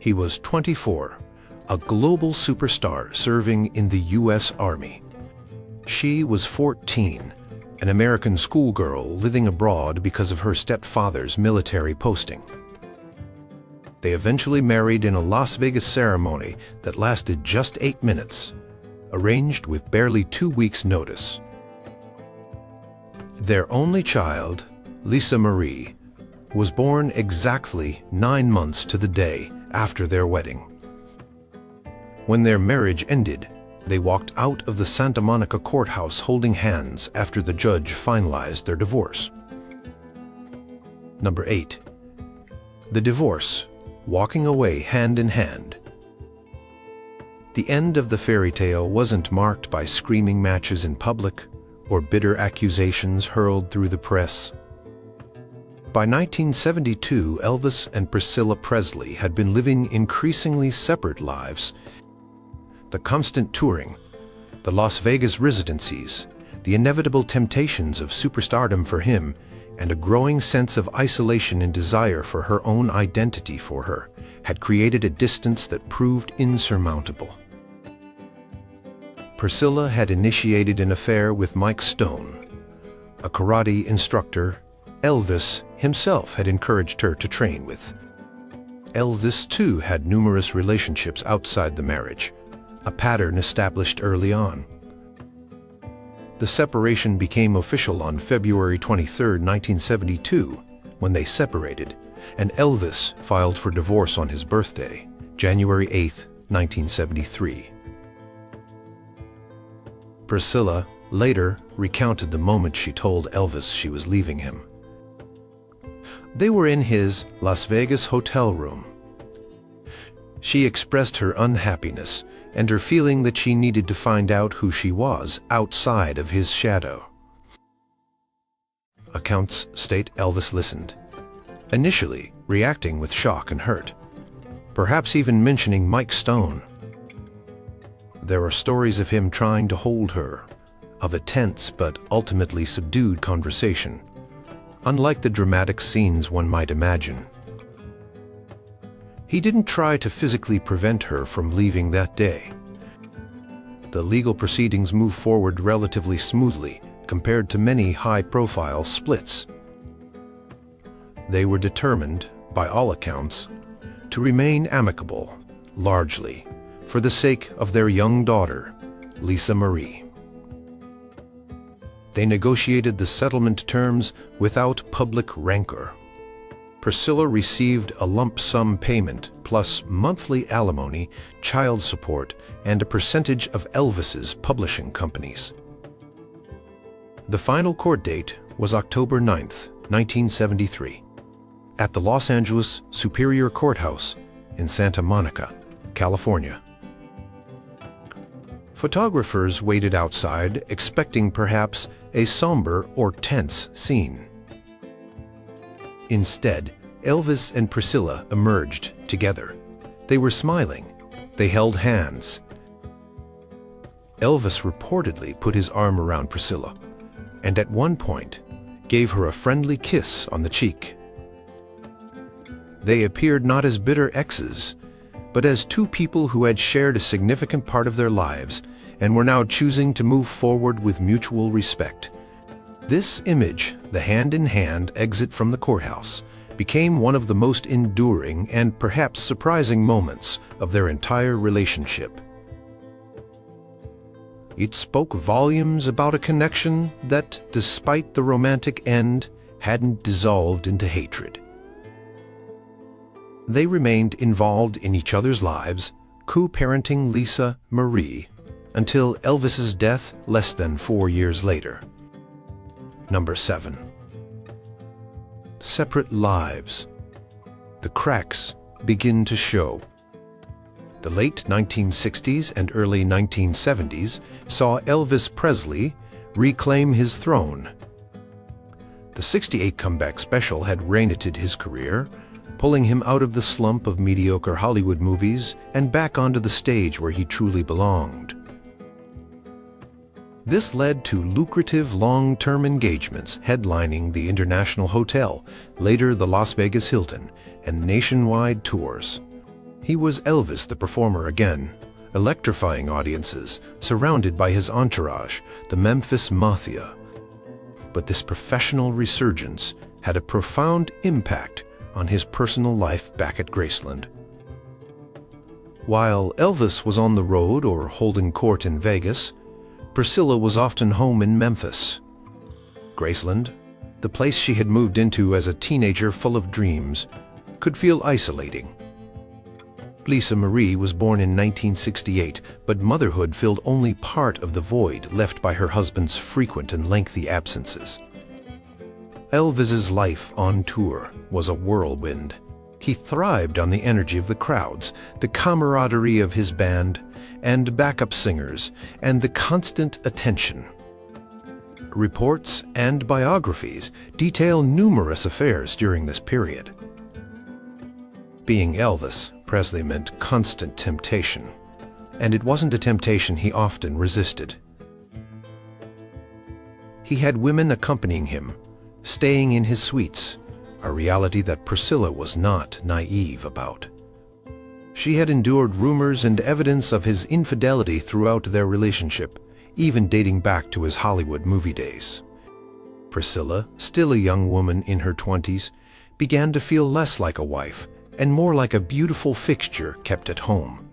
He was 24, a global superstar serving in the U.S. Army. She was 14, an American schoolgirl living abroad because of her stepfather's military posting. They eventually married in a Las Vegas ceremony that lasted just 8 minutes, arranged with barely 2 weeks' notice. Their only child, Lisa Marie, was born exactly 9 months to the day after their wedding. When their marriage ended, they walked out of the Santa Monica courthouse holding hands after the judge finalized their divorce. Number 8. The divorce, walking away hand in hand. The end of the fairy tale wasn't marked by screaming matches in public or bitter accusations hurled through the press. By 1972, Elvis and Priscilla Presley had been living increasingly separate lives. The constant touring, the Las Vegas residencies, the inevitable temptations of superstardom for him, and a growing sense of isolation and desire for her own identity for her, had created a distance that proved insurmountable. Priscilla had initiated an affair with Mike Stone, a karate instructor Elvis himself had encouraged her to train with. Elvis too had numerous relationships outside the marriage, a pattern established early on. The separation became official on February 23, 1972, when they separated, and Elvis filed for divorce on his birthday, January 8, 1973. Priscilla later recounted the moment she told Elvis she was leaving him. They were in his Las Vegas hotel room. She expressed her unhappiness and her feeling that she needed to find out who she was outside of his shadow. Accounts state Elvis listened, initially reacting with shock and hurt, perhaps even mentioning Mike Stone. There are stories of him trying to hold her, of a tense but ultimately subdued conversation, unlike the dramatic scenes one might imagine. He didn't try to physically prevent her from leaving that day. The legal proceedings moved forward relatively smoothly compared to many high-profile splits. They were determined, by all accounts, to remain amicable, largely, for the sake of their young daughter, Lisa Marie. They negotiated the settlement terms without public rancor. Priscilla received a lump sum payment plus monthly alimony, child support, and a percentage of Elvis's publishing companies. The final court date was October 9, 1973, at the Los Angeles Superior Courthouse in Santa Monica, California. Photographers waited outside, expecting perhaps a somber or tense scene. Instead, Elvis and Priscilla emerged together. They were smiling. They held hands. Elvis reportedly put his arm around Priscilla, and at one point gave her a friendly kiss on the cheek. They appeared not as bitter exes, but as two people who had shared a significant part of their lives and were now choosing to move forward with mutual respect. This image, the hand-in-hand exit from the courthouse, became one of the most enduring and perhaps surprising moments of their entire relationship. It spoke volumes about a connection that, despite the romantic end, hadn't dissolved into hatred. They remained involved in each other's lives, co-parenting Lisa Marie, until Elvis's death less than 4 years later. Number 7. Separate lives. The cracks begin to show. The late 1960s and early 1970s saw Elvis Presley reclaim his throne. The '68 comeback special had reignited his career, pulling him out of the slump of mediocre Hollywood movies and back onto the stage where he truly belonged. This led to lucrative long-term engagements headlining the International Hotel, later the Las Vegas Hilton, and nationwide tours. He was Elvis the performer again, electrifying audiences, surrounded by his entourage, the Memphis Mafia. But this professional resurgence had a profound impact on his personal life back at Graceland. While Elvis was on the road or holding court in Vegas, Priscilla was often home in Memphis. Graceland, the place she had moved into as a teenager full of dreams, could feel isolating. Lisa Marie was born in 1968, but motherhood filled only part of the void left by her husband's frequent and lengthy absences. Elvis's life on tour was a whirlwind. He thrived on the energy of the crowds, the camaraderie of his band and backup singers, and the constant attention. Reports and biographies detail numerous affairs during this period. Being Elvis Presley meant constant temptation, and it wasn't a temptation he often resisted. He had women accompanying him, staying in his suites, a reality that Priscilla was not naive about. She had endured rumors and evidence of his infidelity throughout their relationship, even dating back to his Hollywood movie days. Priscilla, still a young woman in her 20s, began to feel less like a wife and more like a beautiful fixture kept at home.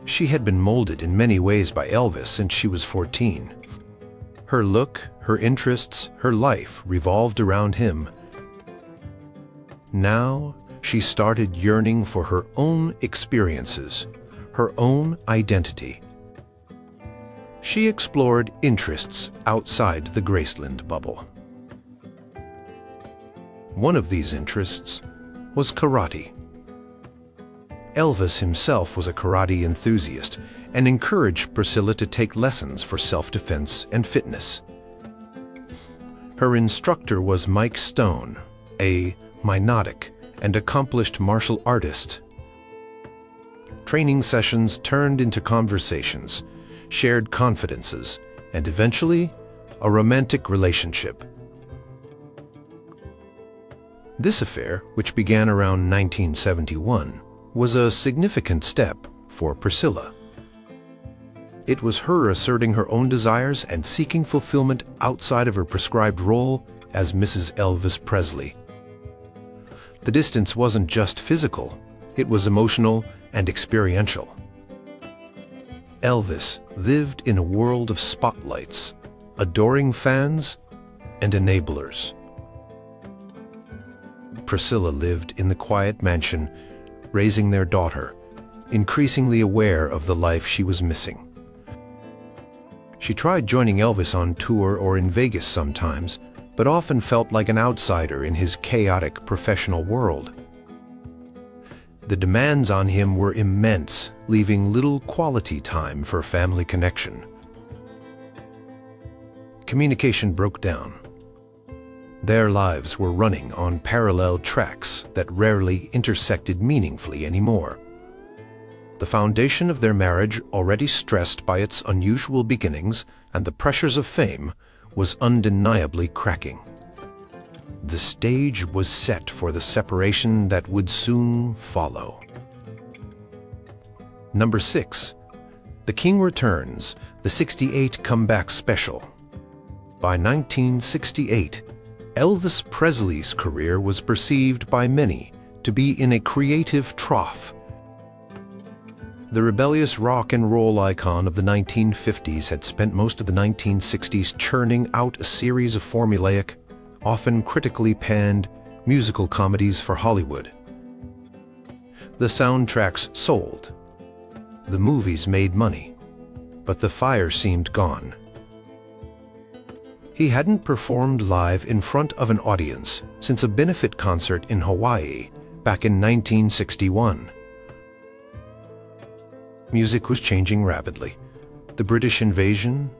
She had been molded in many ways by Elvis since she was 14. Her look, her interests, her life revolved around him. Now, she started yearning for her own experiences, her own identity. She explored interests outside the Graceland bubble. One of these interests was karate. Elvis himself was a karate enthusiast and encouraged Priscilla to take lessons for self-defense and fitness. Her instructor was Mike Stone, a myotic and accomplished martial artist. Training sessions turned into conversations, shared confidences, and eventually, a romantic relationship. This affair, which began around 1971, was a significant step for Priscilla. It was her asserting her own desires and seeking fulfillment outside of her prescribed role as Mrs. Elvis Presley. The distance wasn't just physical, it was emotional and experiential. Elvis lived in a world of spotlights, adoring fans and enablers. Priscilla lived in the quiet mansion, raising their daughter, increasingly aware of the life she was missing. She tried joining Elvis on tour or in Vegas sometimes, but often felt like an outsider in his chaotic professional world. The demands on him were immense, leaving little quality time for family connection. Communication broke down. Their lives were running on parallel tracks that rarely intersected meaningfully anymore. The foundation of their marriage, already stressed by its unusual beginnings and the pressures of fame, was undeniably cracking. The stage was set for the separation that would soon follow. Number 6. The King Returns, the '68 Comeback Special. By 1968, Elvis Presley's career was perceived by many to be in a creative trough. The rebellious rock and roll icon of the 1950s had spent most of the 1960s churning out a series of formulaic, often critically panned, musical comedies for Hollywood. The soundtracks sold. The movies made money, but the fire seemed gone. He hadn't performed live in front of an audience since a benefit concert in Hawaii back in 1961. Music was changing rapidly. The British invasion,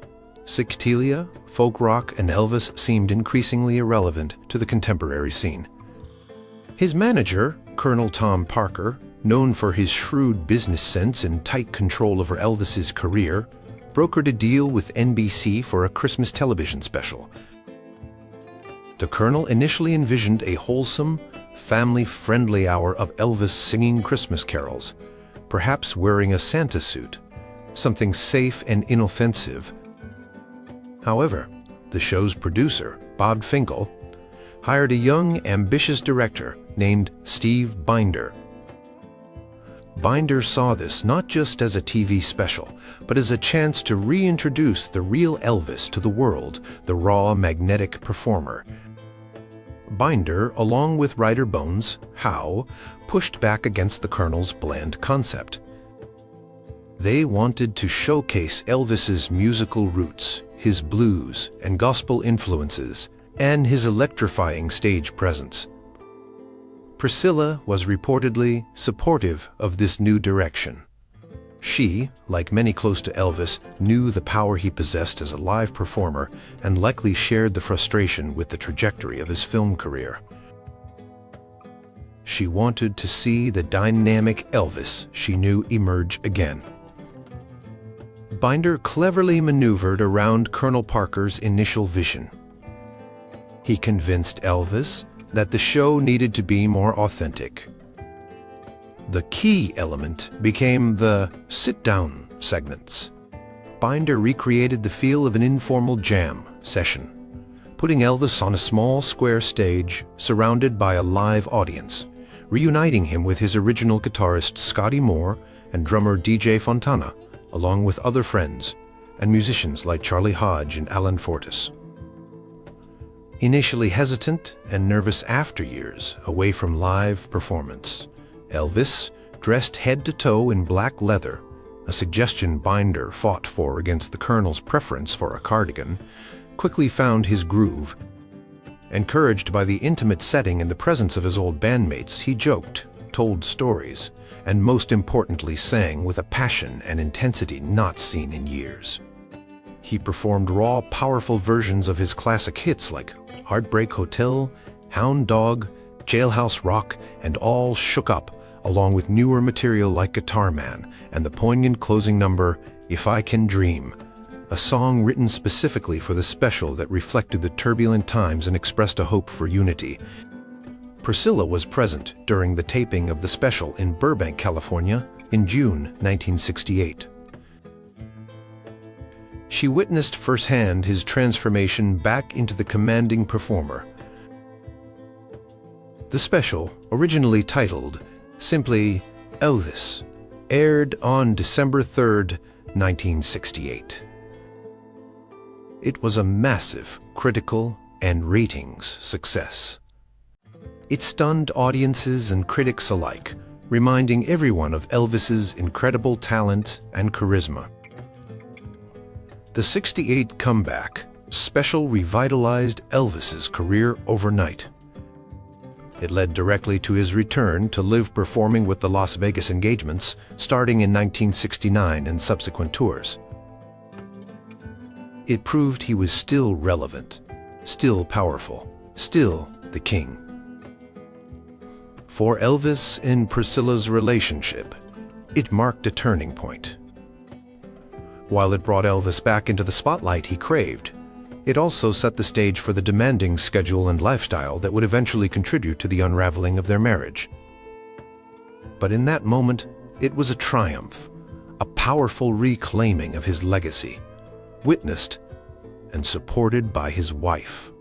psychedelia, folk rock, and Elvis seemed increasingly irrelevant to the contemporary scene. His manager, Colonel Tom Parker, known for his shrewd business sense and tight control over Elvis's career, brokered a deal with NBC for a Christmas television special. The Colonel initially envisioned a wholesome, family-friendly hour of Elvis singing Christmas carols, perhaps wearing a Santa suit, something safe and inoffensive. However, the show's producer, Bob Finkel, hired a young, ambitious director named Steve Binder. Binder saw this not just as a TV special, but as a chance to reintroduce the real Elvis to the world, the raw, magnetic performer. Binder, along with writer Bones Howe, pushed back against the Colonel's bland concept. They wanted to showcase Elvis's musical roots, his blues and gospel influences, and his electrifying stage presence. Priscilla was reportedly supportive of this new direction. She, like many close to Elvis, knew the power he possessed as a live performer and likely shared the frustration with the trajectory of his film career. She wanted to see the dynamic Elvis she knew emerge again. Binder cleverly maneuvered around Colonel Parker's initial vision. He convinced Elvis that the show needed to be more authentic. The key element became the sit-down segments. Binder recreated the feel of an informal jam session, putting Elvis on a small square stage surrounded by a live audience, reuniting him with his original guitarist Scotty Moore and drummer DJ Fontana, along with other friends and musicians like Charlie Hodge and Alan Fortis. Initially hesitant and nervous after years away from live performance, Elvis, dressed head to toe in black leather, a suggestion Binder fought for against the Colonel's preference for a cardigan, quickly found his groove. Encouraged by the intimate setting and the presence of his old bandmates, he joked, told stories, and most importantly sang with a passion and intensity not seen in years. He performed raw, powerful versions of his classic hits like Heartbreak Hotel, Hound Dog, Jailhouse Rock, and All Shook Up, along with newer material like Guitar Man and the poignant closing number, If I Can Dream, a song written specifically for the special that reflected the turbulent times and expressed a hope for unity. Priscilla was present during the taping of the special in Burbank, California, in June 1968. She witnessed firsthand his transformation back into the commanding performer. The special, originally titled simply Elvis, aired on December 3, 1968. It was a massive critical and ratings success. It stunned audiences and critics alike, reminding everyone of Elvis's incredible talent and charisma. The '68 comeback special revitalized Elvis's career overnight. It led directly to his return to live performing with the Las Vegas engagements, starting in 1969 and subsequent tours. It proved he was still relevant, still powerful, still the king. For Elvis and Priscilla's relationship, it marked a turning point. While it brought Elvis back into the spotlight he craved, it also set the stage for the demanding schedule and lifestyle that would eventually contribute to the unraveling of their marriage. But in that moment, it was a triumph, a powerful reclaiming of his legacy, witnessed and supported by his wife.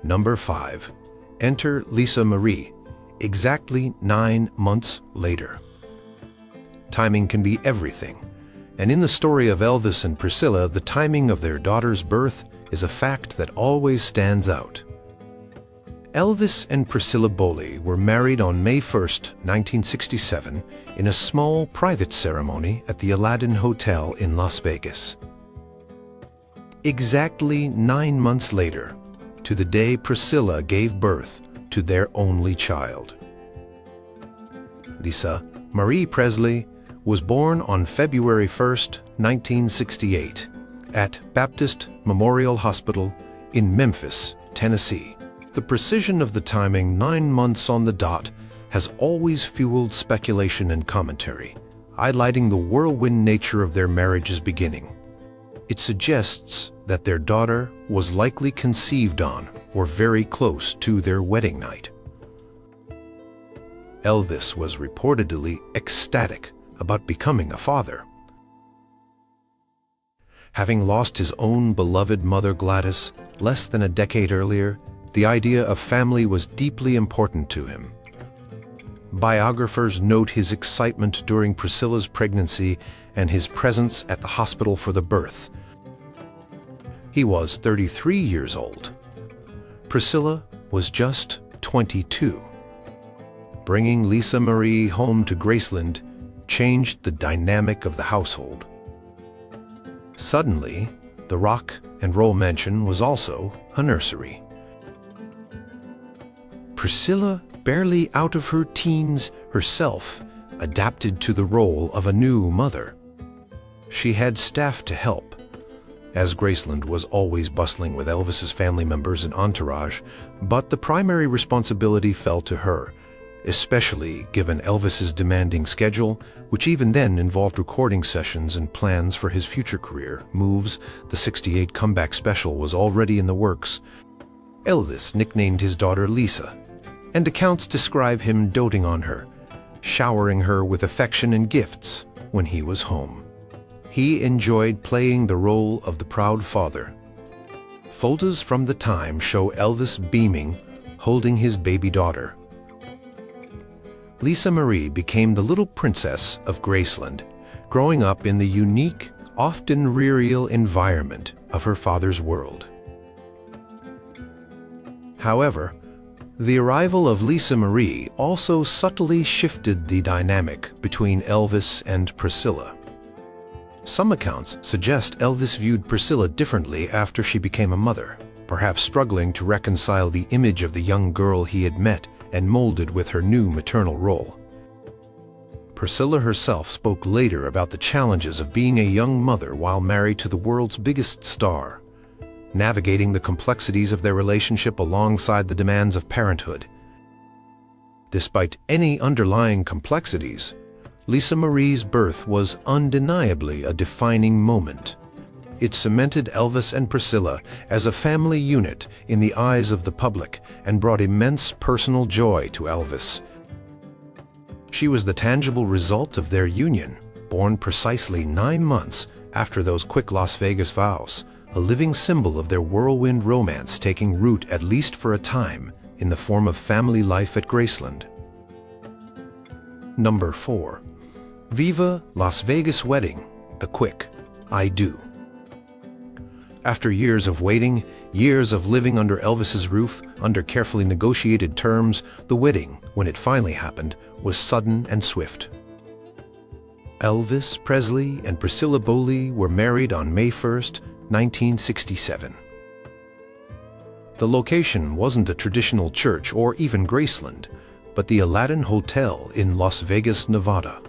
Number 5. Enter Lisa Marie, exactly 9 months later. Timing can be everything. And in the story of Elvis and Priscilla, the timing of their daughter's birth is a fact that always stands out. Elvis and Priscilla Bowley were married on May 1, 1967, in a small private ceremony at the Aladdin Hotel in Las Vegas. Exactly 9 months later, to the day Priscilla gave birth to their only child. Lisa Marie Presley was born on February 1, 1968, at Baptist Memorial Hospital in Memphis, Tennessee. The precision of the timing, 9 months on the dot, has always fueled speculation and commentary, highlighting the whirlwind nature of their marriage's beginning. It suggests that their daughter was likely conceived on or very close to their wedding night. Elvis was reportedly ecstatic about becoming a father. Having lost his own beloved mother Gladys less than a decade earlier, the idea of family was deeply important to him. Biographers note his excitement during Priscilla's pregnancy and his presence at the hospital for the birth. He was 33 years old. Priscilla was just 22. Bringing Lisa Marie home to Graceland changed the dynamic of the household. Suddenly, the rock and roll mansion was also a nursery. Priscilla, barely out of her teens herself, adapted to the role of a new mother. She had staff to help, as Graceland was always bustling with Elvis's family members and entourage, but the primary responsibility fell to her, especially given Elvis's demanding schedule, which even then involved recording sessions and plans for his future career moves. The '68 comeback special was already in the works. Elvis nicknamed his daughter Lisa, and accounts describe him doting on her, showering her with affection and gifts when he was home. He enjoyed playing the role of the proud father. Photos from the time show Elvis beaming, holding his baby daughter. Lisa Marie became the little princess of Graceland, growing up in the unique, often rural environment of her father's world. However, the arrival of Lisa Marie also subtly shifted the dynamic between Elvis and Priscilla. Some accounts suggest Elvis viewed Priscilla differently after she became a mother, perhaps struggling to reconcile the image of the young girl he had met and molded with her new maternal role. Priscilla herself spoke later about the challenges of being a young mother while married to the world's biggest star, navigating the complexities of their relationship alongside the demands of parenthood. Despite any underlying complexities, Lisa Marie's birth was undeniably a defining moment. It cemented Elvis and Priscilla as a family unit in the eyes of the public and brought immense personal joy to Elvis. She was the tangible result of their union, born precisely 9 months after those quick Las Vegas vows, a living symbol of their whirlwind romance taking root, at least for a time, in the form of family life at Graceland. Number 4. Viva Las Vegas Wedding, the quick I do. After years of waiting, years of living under Elvis's roof, under carefully negotiated terms, the wedding, when it finally happened, was sudden and swift. Elvis Presley and Priscilla Bowley were married on May 1st, 1967. The location wasn't a traditional church or even Graceland, but the Aladdin Hotel in Las Vegas, Nevada.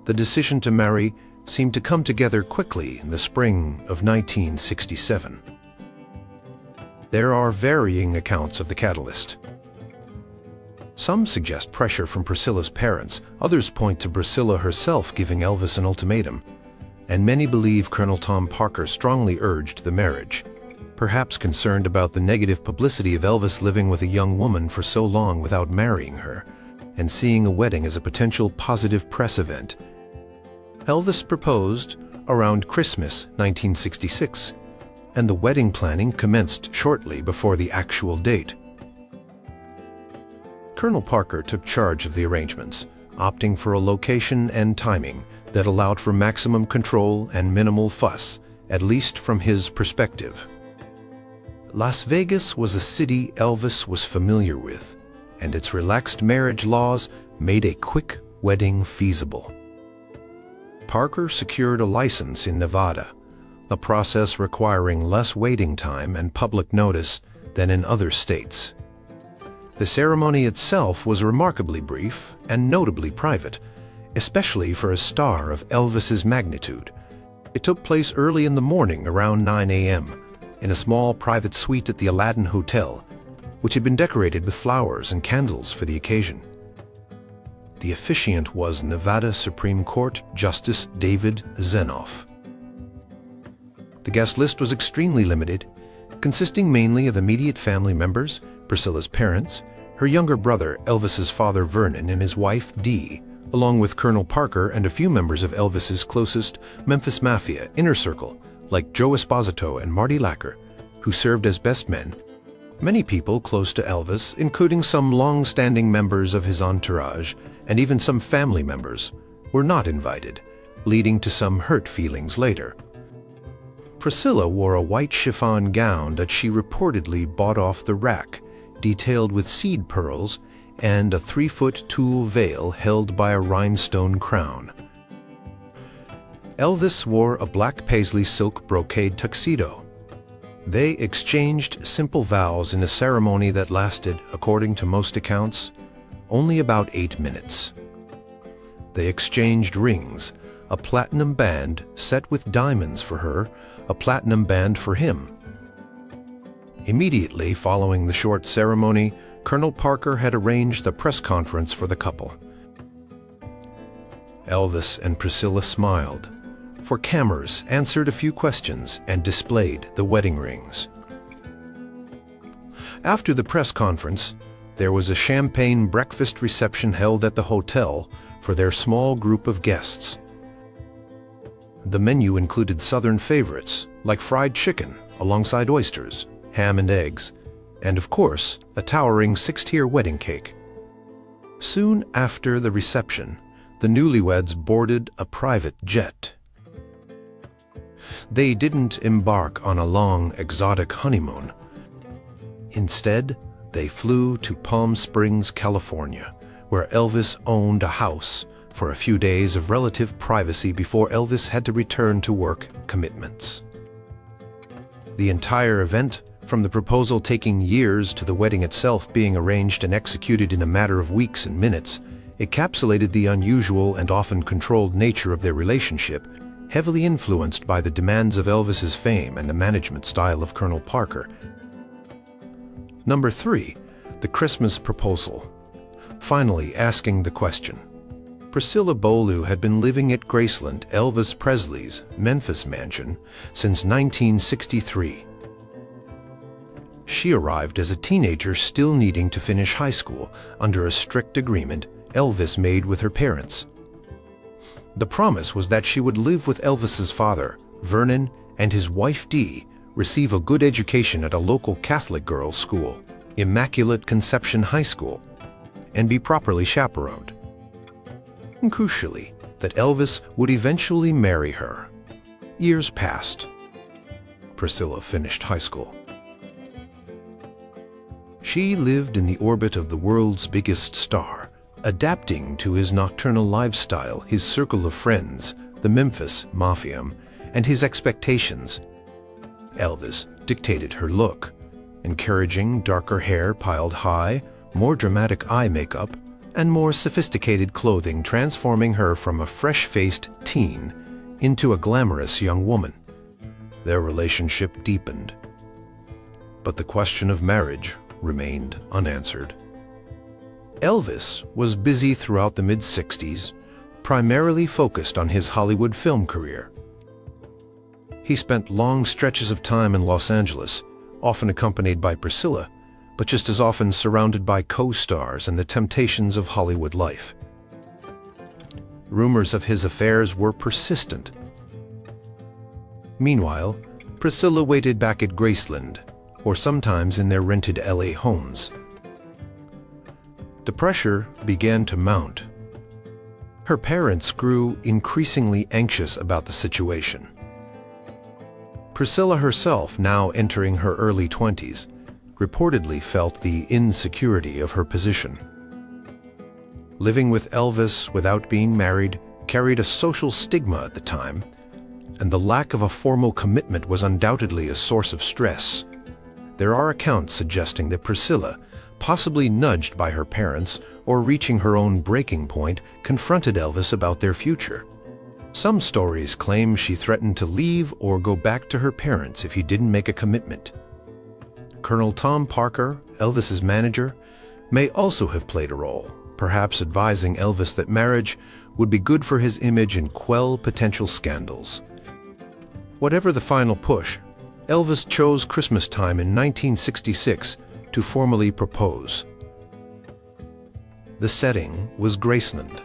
The decision to marry seemed to come together quickly in the spring of 1967. There are varying accounts of the catalyst. Some suggest pressure from Priscilla's parents, others point to Priscilla herself giving Elvis an ultimatum, and many believe Colonel Tom Parker strongly urged the marriage, perhaps concerned about the negative publicity of Elvis living with a young woman for so long without marrying her, and seeing a wedding as a potential positive press event. Elvis proposed around Christmas 1966, and the wedding planning commenced shortly before the actual date. Colonel Parker took charge of the arrangements, opting for a location and timing that allowed for maximum control and minimal fuss, at least from his perspective. Las Vegas was a city Elvis was familiar with, and its relaxed marriage laws made a quick wedding feasible. Parker secured a license in Nevada, a process requiring less waiting time and public notice than in other states. The ceremony itself was remarkably brief and notably private, especially for a star of Elvis's magnitude. It took place early in the morning around 9 a.m. in a small private suite at the Aladdin Hotel, which had been decorated with flowers and candles for the occasion. The officiant was Nevada Supreme Court Justice David Zenoff. The guest list was extremely limited, consisting mainly of immediate family members, Priscilla's parents, her younger brother Elvis's father Vernon and his wife Dee, along with Colonel Parker and a few members of Elvis's closest Memphis Mafia inner circle, like Joe Esposito and Marty Lacker, who served as best men. Many people close to Elvis, including some long-standing members of his entourage and even some family members, were not invited, leading to some hurt feelings later. Priscilla wore a white chiffon gown that she reportedly bought off the rack, detailed with seed pearls, and a 3-foot tulle veil held by a rhinestone crown. Elvis wore a black paisley silk brocade tuxedo. They exchanged simple vows in a ceremony that lasted, according to most accounts, only about 8 minutes. They exchanged rings, a platinum band set with diamonds for her, a platinum band for him. Immediately following the short ceremony, Colonel Parker had arranged the press conference for the couple. Elvis and Priscilla smiled, for cameras answered a few questions and displayed the wedding rings. After the press conference, there was a champagne breakfast reception held at the hotel for their small group of guests. The menu included Southern favorites, like fried chicken alongside oysters, ham and eggs, and of course, a towering 6-tier wedding cake. Soon after the reception, the newlyweds boarded a private jet. They didn't embark on a long, exotic honeymoon. Instead, they flew to Palm Springs, California, where Elvis owned a house for a few days of relative privacy before Elvis had to return to work commitments. The entire event, from the proposal taking years to the wedding itself being arranged and executed in a matter of weeks and minutes, encapsulated the unusual and often controlled nature of their relationship, heavily influenced by the demands of Elvis's fame and the management style of Colonel Parker. Number 3, the Christmas proposal. Finally asking the question. Priscilla Beaulieu had been living at Graceland, Elvis Presley's Memphis mansion, since 1963. She arrived as a teenager still needing to finish high school under a strict agreement Elvis made with her parents. The promise was that she would live with Elvis's father, Vernon, and his wife Dee, receive a good education at a local Catholic girls' school, Immaculate Conception High School, and be properly chaperoned. And crucially, that Elvis would eventually marry her. Years passed. Priscilla finished high school. She lived in the orbit of the world's biggest star, adapting to his nocturnal lifestyle, his circle of friends, the Memphis Mafia, and his expectations. Elvis dictated her look, encouraging darker hair piled high, more dramatic eye makeup, and more sophisticated clothing, transforming her from a fresh-faced teen into a glamorous young woman. Their relationship deepened, but the question of marriage remained unanswered. Elvis was busy throughout the mid-60s, primarily focused on his Hollywood film career. He spent long stretches of time in Los Angeles, often accompanied by Priscilla, but just as often surrounded by co-stars and the temptations of Hollywood life. Rumors of his affairs were persistent. Meanwhile, Priscilla waited back at Graceland, or sometimes in their rented LA homes. The pressure began to mount. Her parents grew increasingly anxious about the situation. Priscilla herself, now entering her early 20s, reportedly felt the insecurity of her position. Living with Elvis without being married carried a social stigma at the time, and the lack of a formal commitment was undoubtedly a source of stress. There are accounts suggesting that Priscilla, possibly nudged by her parents or reaching her own breaking point, confronted Elvis about their future. Some stories claim she threatened to leave or go back to her parents if he didn't make a commitment. Colonel Tom Parker, Elvis's manager, may also have played a role, perhaps advising Elvis that marriage would be good for his image and quell potential scandals. Whatever the final push, Elvis chose Christmas time in 1966 to formally propose. The setting was Graceland,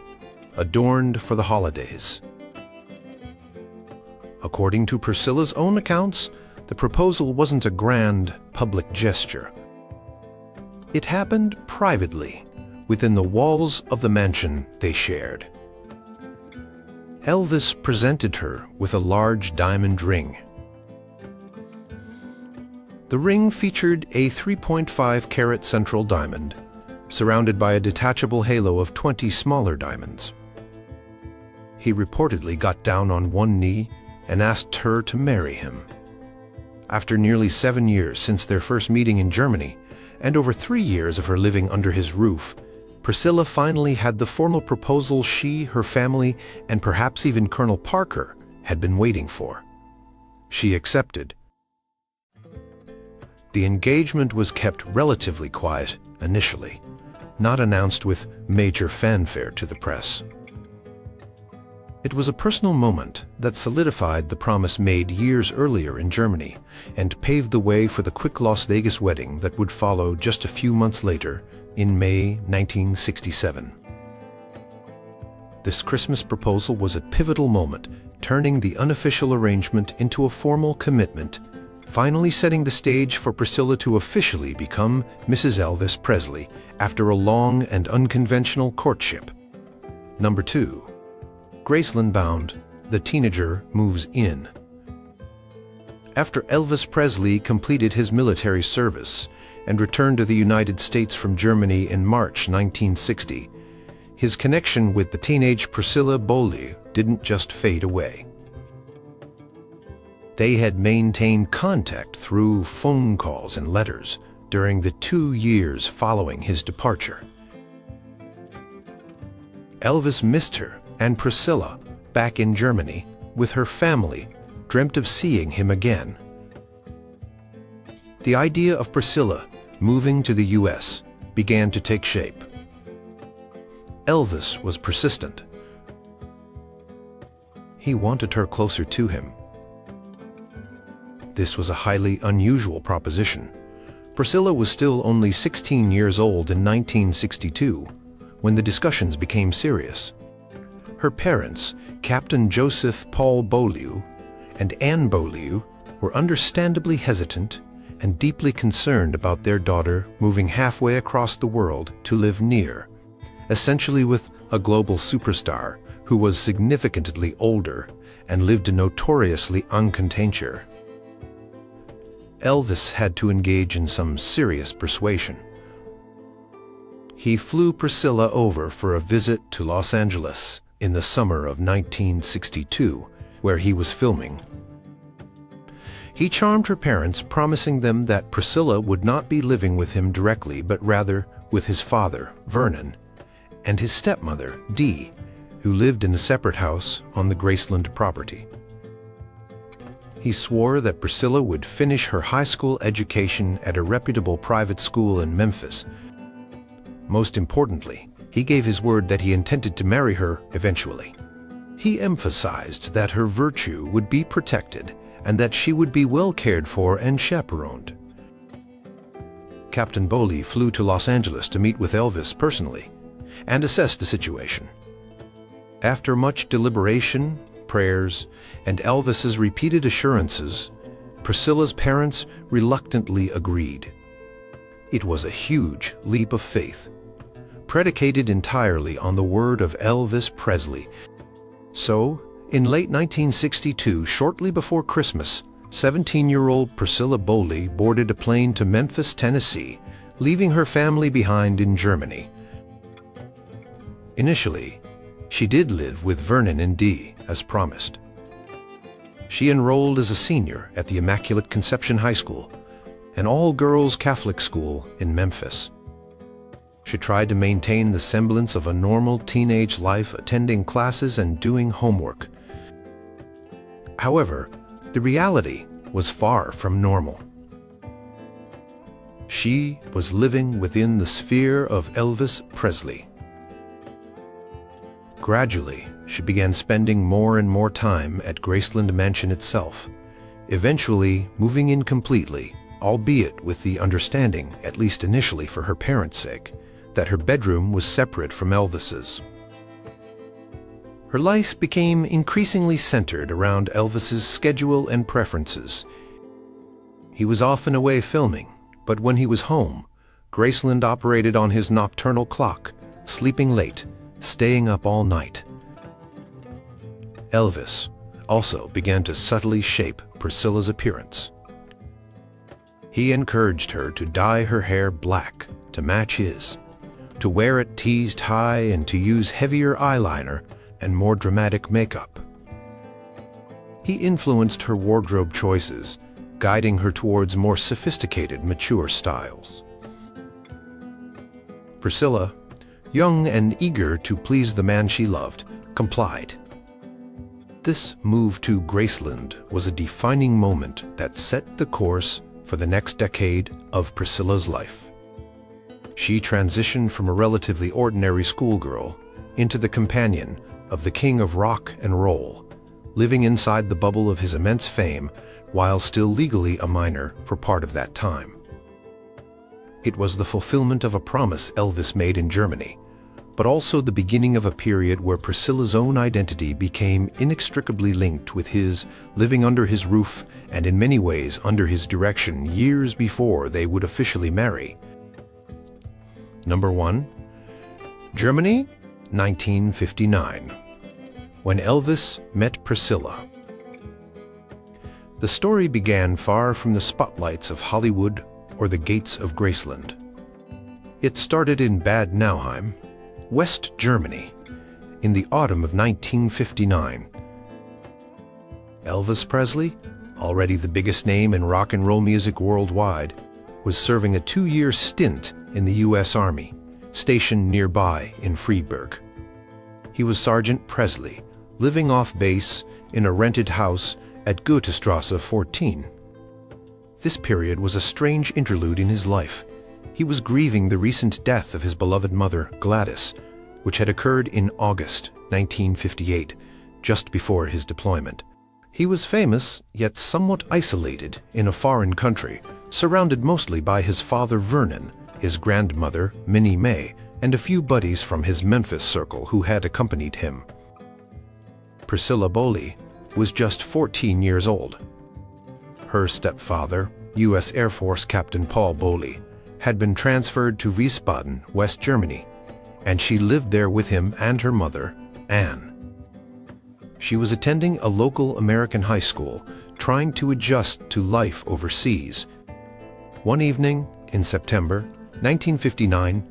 adorned for the holidays. According to Priscilla's own accounts, the proposal wasn't a grand, public gesture. It happened privately, within the walls of the mansion they shared. Elvis presented her with a large diamond ring. The ring featured a 3.5-carat central diamond, surrounded by a detachable halo of 20 smaller diamonds. He reportedly got down on one knee and asked her to marry him. After nearly 7 years since their first meeting in Germany, and over 3 years of her living under his roof, Priscilla finally had the formal proposal she, her family, and perhaps even Colonel Parker had been waiting for. She accepted. The engagement was kept relatively quiet initially, not announced with major fanfare to the press. It was a personal moment that solidified the promise made years earlier in Germany and paved the way for the quick Las Vegas wedding that would follow just a few months later in May 1967. This Christmas proposal was a pivotal moment, turning the unofficial arrangement into a formal commitment, finally setting the stage for Priscilla to officially become Mrs. Elvis Presley after a long and unconventional courtship. Number 2. Graceland bound, the teenager moves in. After Elvis Presley completed his military service and returned to the United States from Germany in March 1960, his connection with the teenage Priscilla Beaulieu didn't just fade away. They had maintained contact through phone calls and letters during the 2 years following his departure. Elvis missed her, and Priscilla, back in Germany, with her family, dreamt of seeing him again. The idea of Priscilla moving to the U.S. began to take shape. Elvis was persistent. He wanted her closer to him. This was a highly unusual proposition. Priscilla was still only 16 years old in 1962 when the discussions became serious. Her parents, Captain Joseph Paul Beaulieu and Anne Beaulieu, were understandably hesitant and deeply concerned about their daughter moving halfway across the world to live near, essentially with a global superstar who was significantly older and lived a notoriously uncontained. Elvis had to engage in some serious persuasion. He flew Priscilla over for a visit to Los Angeles in the summer of 1962, where he was filming. He charmed her parents, promising them that Priscilla would not be living with him directly, but rather with his father, Vernon, and his stepmother, Dee, who lived in a separate house on the Graceland property. He swore that Priscilla would finish her high school education at a reputable private school in Memphis. Most importantly, he gave his word that he intended to marry her eventually. He emphasized that her virtue would be protected and that she would be well cared for and chaperoned. Captain Beaulieu flew to Los Angeles to meet with Elvis personally and assess the situation. After much deliberation, prayers, and Elvis's repeated assurances, Priscilla's parents reluctantly agreed. It was a huge leap of faith, predicated entirely on the word of Elvis Presley. So, in late 1962, shortly before Christmas, 17-year-old Priscilla Beaulieu boarded a plane to Memphis, Tennessee, leaving her family behind in Germany. Initially, she did live with Vernon and Dee, as promised. She enrolled as a senior at the Immaculate Conception High School, an all-girls Catholic school in Memphis. She tried to maintain the semblance of a normal teenage life, attending classes and doing homework. However, the reality was far from normal. She was living within the sphere of Elvis Presley. Gradually, she began spending more and more time at Graceland Mansion itself, eventually moving in completely, albeit with the understanding, at least initially for her parents' sake, that her bedroom was separate from Elvis's. Her life became increasingly centered around Elvis's schedule and preferences. He was often away filming, but when he was home, Graceland operated on his nocturnal clock, sleeping late, staying up all night. Elvis also began to subtly shape Priscilla's appearance. He encouraged her to dye her hair black to match his, to wear it teased high, and to use heavier eyeliner and more dramatic makeup. He influenced her wardrobe choices, guiding her towards more sophisticated, mature styles. Priscilla, young and eager to please the man she loved, complied. This move to Graceland was a defining moment that set the course for the next decade of Priscilla's life. She transitioned from a relatively ordinary schoolgirl into the companion of the king of rock and roll, living inside the bubble of his immense fame while still legally a minor for part of that time. It was the fulfillment of a promise Elvis made in Germany, but also the beginning of a period where Priscilla's own identity became inextricably linked with his, living under his roof and in many ways under his direction years before they would officially marry. Number 1. Germany, 1959. When Elvis met Priscilla. The story began far from the spotlights of Hollywood or the gates of Graceland. It started in Bad Nauheim, West Germany, in the autumn of 1959. Elvis Presley, already the biggest name in rock and roll music worldwide, was serving a 2-year stint in the U.S. Army, stationed nearby in Freiburg. He was Sergeant Presley, living off base in a rented house at Goethestrasse 14. This period was a strange interlude in his life. He was grieving the recent death of his beloved mother, Gladys, which had occurred in August 1958, just before his deployment. He was famous, yet somewhat isolated in a foreign country, surrounded mostly by his father Vernon, his grandmother Minnie May, and a few buddies from his Memphis circle who had accompanied him. Priscilla Bowley was just 14 years old. Her stepfather, U.S. Air Force Captain Paul Bowley, had been transferred to Wiesbaden, West Germany, and she lived there with him and her mother, Anne. She was attending a local American high school, trying to adjust to life overseas. One evening in September 1959,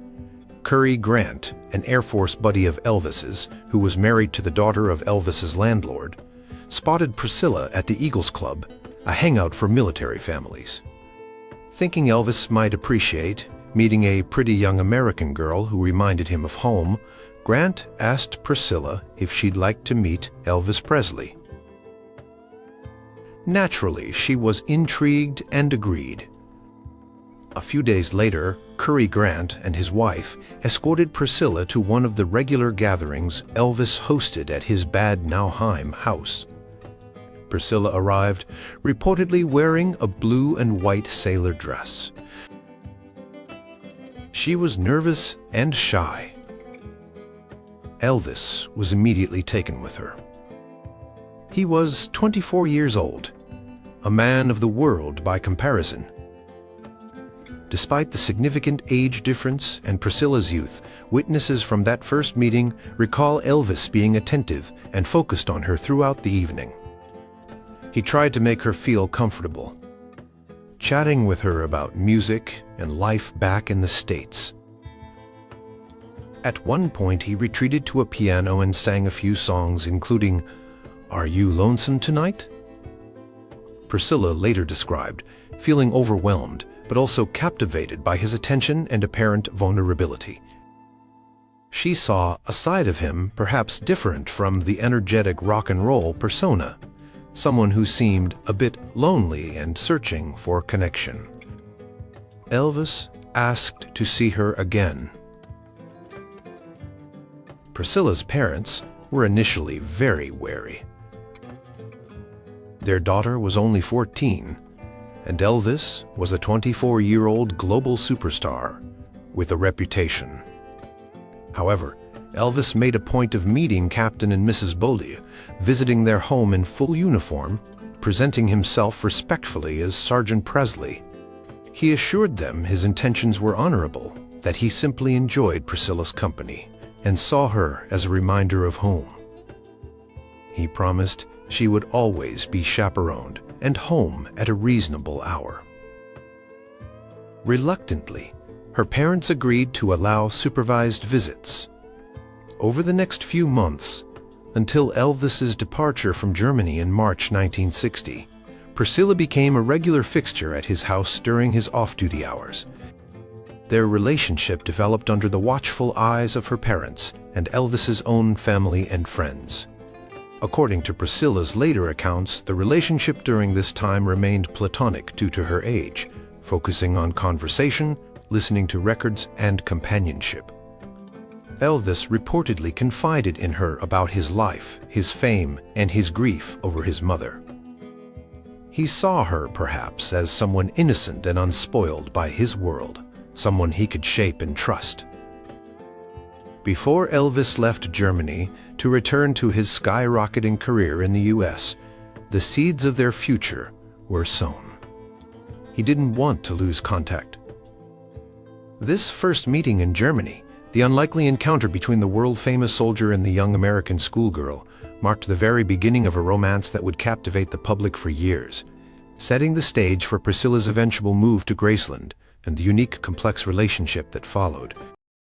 Curry Grant, an Air Force buddy of Elvis's, who was married to the daughter of Elvis's landlord, spotted Priscilla at the Eagles Club, a hangout for military families. Thinking Elvis might appreciate meeting a pretty young American girl who reminded him of home, Grant asked Priscilla if she'd like to meet Elvis Presley. Naturally, she was intrigued and agreed. A few days later, Curry Grant and his wife escorted Priscilla to one of the regular gatherings Elvis hosted at his Bad Nauheim house. Priscilla arrived, reportedly wearing a blue and white sailor dress. She was nervous and shy. Elvis was immediately taken with her. He was 24 years old, a man of the world by comparison. Despite the significant age difference and Priscilla's youth, witnesses from that first meeting recall Elvis being attentive and focused on her throughout the evening. He tried to make her feel comfortable, chatting with her about music and life back in the States. At one point, he retreated to a piano and sang a few songs, including "Are You Lonesome Tonight?" Priscilla later described feeling overwhelmed, but also captivated by his attention and apparent vulnerability. She saw a side of him perhaps different from the energetic rock and roll persona, someone who seemed a bit lonely and searching for connection. Elvis asked to see her again. Priscilla's parents were initially very wary. Their daughter was only 14, and Elvis was a 24-year-old global superstar with a reputation. However, Elvis made a point of meeting Captain and Mrs. Beaulieu, visiting their home in full uniform, presenting himself respectfully as Sergeant Presley. He assured them his intentions were honorable, that he simply enjoyed Priscilla's company and saw her as a reminder of home. He promised she would always be chaperoned and home at a reasonable hour. Reluctantly, her parents agreed to allow supervised visits. Over the next few months, until Elvis's departure from Germany in March 1960, Priscilla became a regular fixture at his house during his off-duty hours. Their relationship developed under the watchful eyes of her parents and Elvis's own family and friends. According to Priscilla's later accounts, the relationship during this time remained platonic due to her age, focusing on conversation, listening to records, and companionship. Elvis reportedly confided in her about his life, his fame, and his grief over his mother. He saw her, perhaps, as someone innocent and unspoiled by his world, someone he could shape and trust. Before Elvis left Germany to return to his skyrocketing career in the U.S., the seeds of their future were sown. He didn't want to lose contact. This first meeting in Germany, the unlikely encounter between the world-famous soldier and the young American schoolgirl, marked the very beginning of a romance that would captivate the public for years, setting the stage for Priscilla's eventual move to Graceland and the unique, complex relationship that followed.